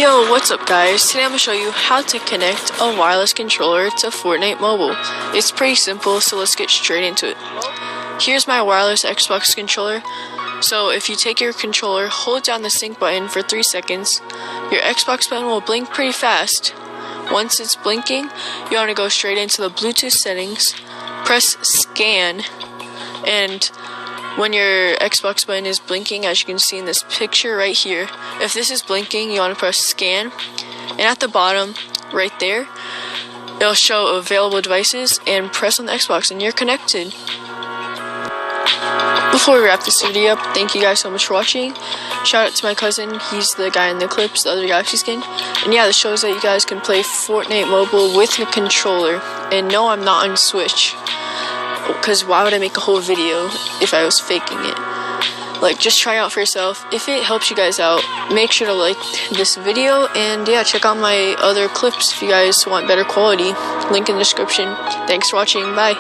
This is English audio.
Yo, what's up guys? Today I'm going to show you how to connect a wireless controller to Fortnite Mobile. It's pretty simple, so let's get straight into it. Here's my wireless Xbox controller. So if you take your controller, hold down the sync button for 3 seconds, your Xbox button will blink pretty fast. Once it's blinking, you want to go straight into the Bluetooth settings, press scan, and when your Xbox button is blinking, as you can see in this picture right here, if this is blinking, you want to press scan, and at the bottom, right there, it'll show available devices, and press on the Xbox, and you're connected. Before we wrap this video up, thank you guys so much for watching. Shout out to my cousin, he's the guy in the clips, the other Galaxy skin. And yeah, this shows that you guys can play Fortnite Mobile with your controller. And no, I'm not on Switch, because why would I make a whole video if I was faking it? Like, just try it out for yourself. If it helps you guys out, make sure to like this video, and yeah, check out my other clips if you guys want better quality. Link in the description. Thanks for watching. Bye.